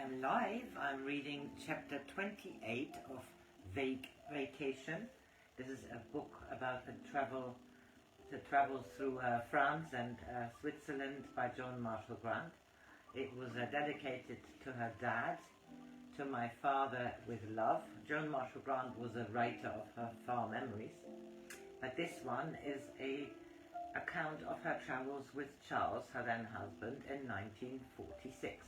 am live. I'm reading chapter 28 of Vacation. This is a book about the travel through France and Switzerland by Joan Marshall Grant. It was dedicated to her dad, to my father with love. Joan Marshall Grant was a writer of her far memories, but this one is a account of her travels with Charles, her then husband, in 1946.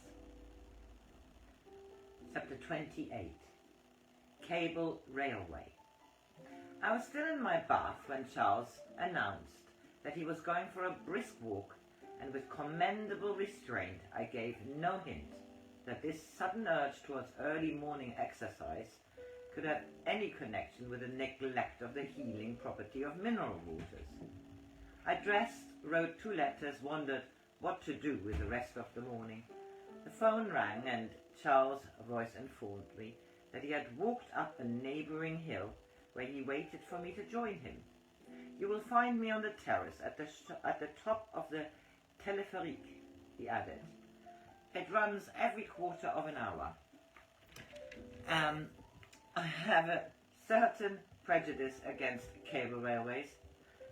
Chapter 28. Cable Railway. I was still in my bath when Charles announced that he was going for a brisk walk, and with commendable restraint I gave no hint that this sudden urge towards early morning exercise could have any connection with the neglect of the healing property of mineral waters. I dressed, wrote 2 letters, wondered what to do with the rest of the morning. The phone rang and Charles' voice informed me that he had walked up a neighbouring hill where he waited for me to join him. "You will find me on the terrace at the top of the téléphérique," he added. "It runs every quarter of an hour. I have a certain prejudice against cable railways,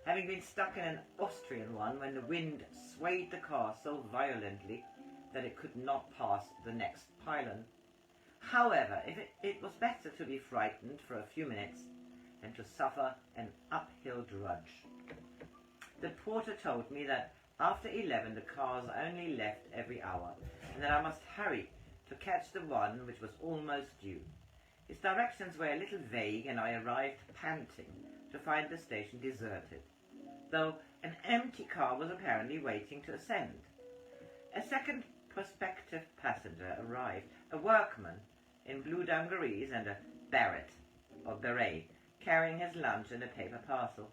having been stuck in an Austrian one when the wind swayed the car so violently that it could not pass the next pylon. However, it was better to be frightened for a few minutes than to suffer an uphill drudge. The porter told me that after 11 the cars only left every hour, and that I must hurry to catch the one which was almost due. His directions were a little vague, and I arrived panting to find the station deserted, though an empty car was apparently waiting to ascend. A second prospective passenger arrived, a workman in blue dungarees and a beret, carrying his lunch in a paper parcel.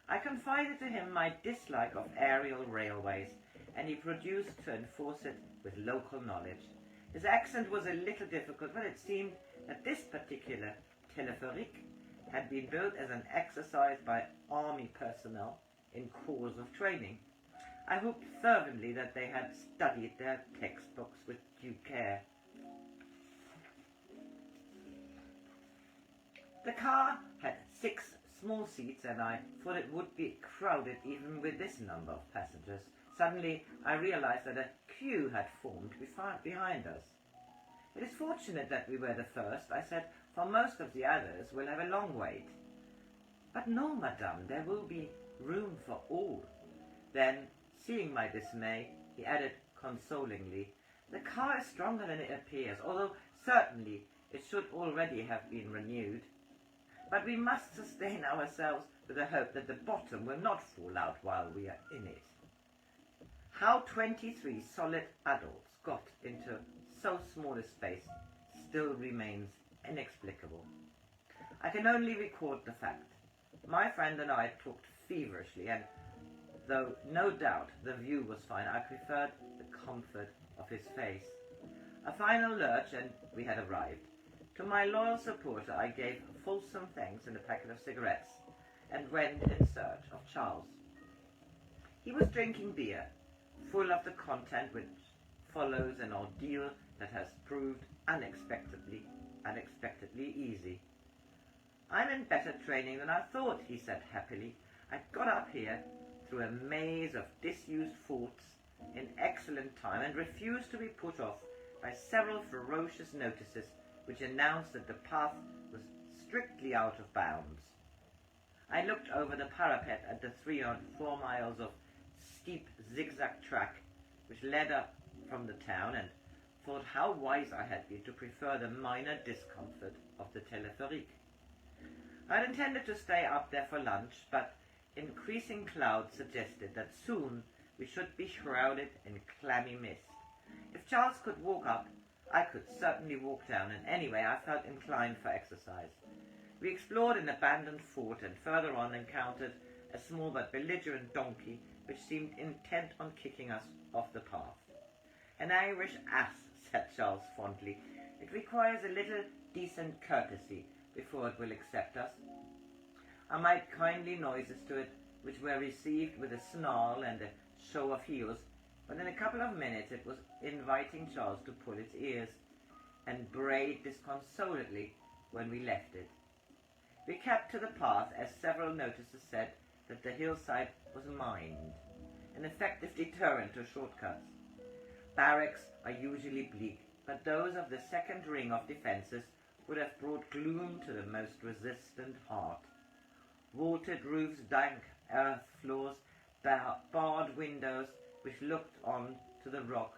I confided to him my dislike of aerial railways, and he produced to enforce it with local knowledge. His accent was a little difficult, but it seemed that this particular téléphérique had been built as an exercise by army personnel in course of training. I hoped fervently that they had studied their textbooks with due care. The car had 6 small seats, and I thought it would be crowded even with this number of passengers. Suddenly I realized that a queue had formed behind us. "It is fortunate that we were the first," I said, "for most of the others will have a long wait." "But no, madame, there will be room for all." Then, seeing my dismay, he added consolingly, "The car is stronger than it appears, although certainly it should already have been renewed. But we must sustain ourselves with the hope that the bottom will not fall out while we are in it." How 23 solid adults got into so small a space still remains inexplicable. I can only record the fact. My friend and I talked feverishly, and though no doubt the view was fine, I preferred the comfort of his face. A final lurch and we had arrived. To my loyal supporter I gave fulsome thanks and a packet of cigarettes, and went in search of Charles. He was drinking beer, full of the content which follows an ordeal that has proved unexpectedly easy. "I'm in better training than I thought," he said happily. "I got up here through a maze of disused forts in excellent time, and refused to be put off by several ferocious notices which announced that the path was strictly out of bounds. I looked over the parapet at the 3 or 4 miles of steep zigzag track which led up from the town, and thought how wise I had been to prefer the minor discomfort of the téléphérique. I had intended to stay up there for lunch, but increasing clouds suggested that soon we should be shrouded in clammy mist. If Charles could walk up, I could certainly walk down, and anyway I felt inclined for exercise. We explored an abandoned fort, and further on encountered a small but belligerent donkey which seemed intent on kicking us off the path. "An Irish ass," said Charles fondly. "It requires a little decent courtesy before it will accept us." I made kindly noises to it, which were received with a snarl and a show of heels, but in a couple of minutes it was inviting Charles to pull its ears. and brayed disconsolately when we left it. We kept to the path, as several notices said that the hillside was mined, an effective deterrent to shortcuts. Barracks are usually bleak, but those of the second ring of defences would have brought gloom to the most resistant heart. Vaulted roofs, dank earth floors, barred windows which looked on to the rock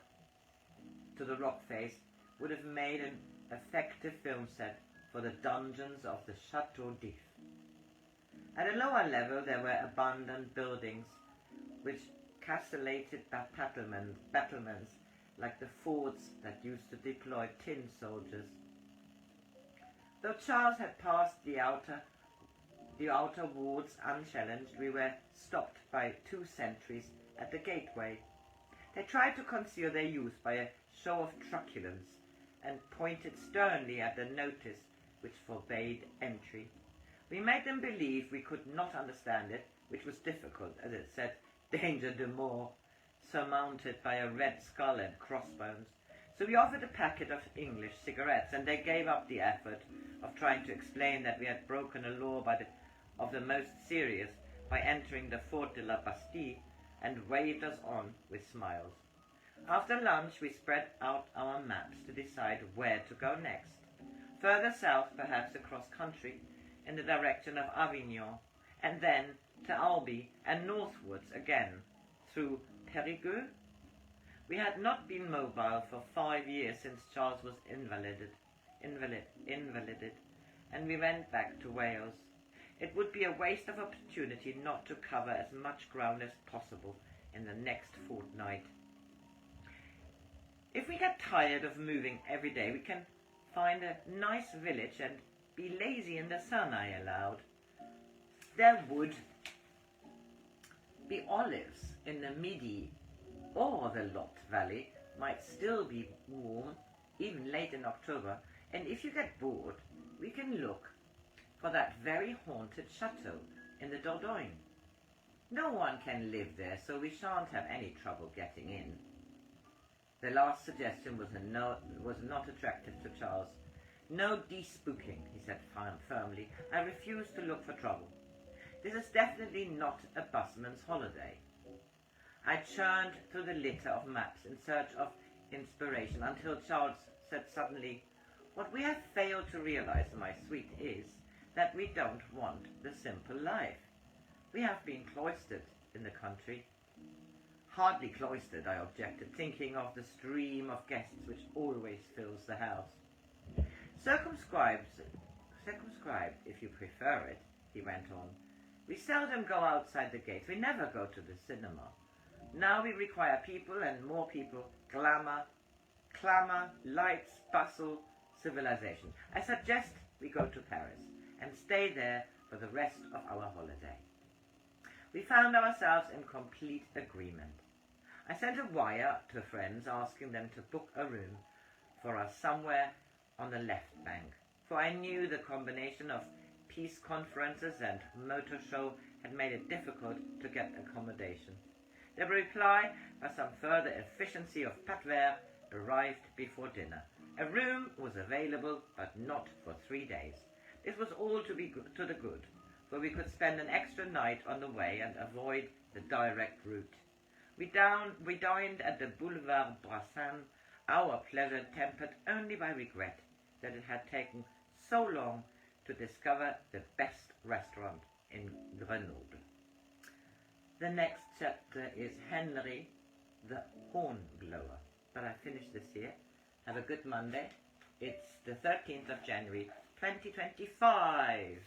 face would have made an effective film set for the dungeons of the Chateau d'If. At a lower level there were abandoned buildings which castellated battlements like the forts that used to deploy tin soldiers. Though Charles had passed the outer wards unchallenged, we were stopped by 2 sentries at the gateway. They tried to conceal their youth by a show of truculence, and pointed sternly at the notice which forbade entry. We made them believe we could not understand it, which was difficult, as it said "Danger de mort," surmounted by a red skull and crossbones. So we offered a packet of English cigarettes, and they gave up the effort of trying to explain that we had broken a law of the most serious by entering the Fort de la Bastille, and waved us on with smiles. After lunch we spread out our maps to decide where to go next. Further south, perhaps across country, in the direction of Avignon, and then to Albi, and northwards again, through Périgueux. We had not been mobile for 5 years since Charles was invalided, and we went back to Wales. It would be a waste of opportunity not to cover as much ground as possible in the next fortnight. If we get tired of moving every day, we can find a nice village and be lazy in the sun, I allowed. There would be olives in the Midi, or the Lot Valley might still be warm, even late in October, and if you get bored, we can look for that very haunted chateau in the Dordogne. No one can live there, so we shan't have any trouble getting in. The last suggestion was not attractive to Charles. No de-spooking, he said firmly. I refuse to look for trouble. This is definitely not a busman's holiday. I churned through the litter of maps in search of inspiration until Charles said suddenly, "What we have failed to realize, my sweet, is that we don't want the simple life. We have been cloistered in the country." "Hardly cloistered," I objected, thinking of the stream of guests which always fills the house. Circumscribed, if you prefer it," he went on. "We seldom go outside the gates. We never go to the cinema. Now we require people and more people, glamour, clamour, lights, bustle, civilization. I suggest we go to Paris and stay there for the rest of our holiday." We found ourselves in complete agreement. I sent a wire to friends asking them to book a room for us somewhere on the left bank, for I knew the combination of peace conferences and motor show had made it difficult to get accommodation. The reply, by some further efficiency of Patver, arrived before dinner. A room was available, but not for 3 days. This was all to the good, for we could spend an extra night on the way and avoid the direct route. We dined at the Boulevard Brassin, our pleasure tempered only by regret that it had taken so long to discover the best restaurant in Grenoble. The next chapter is Henry the Hornblower. But I finished this here. Have a good Monday. It's the 13th of January, 2025.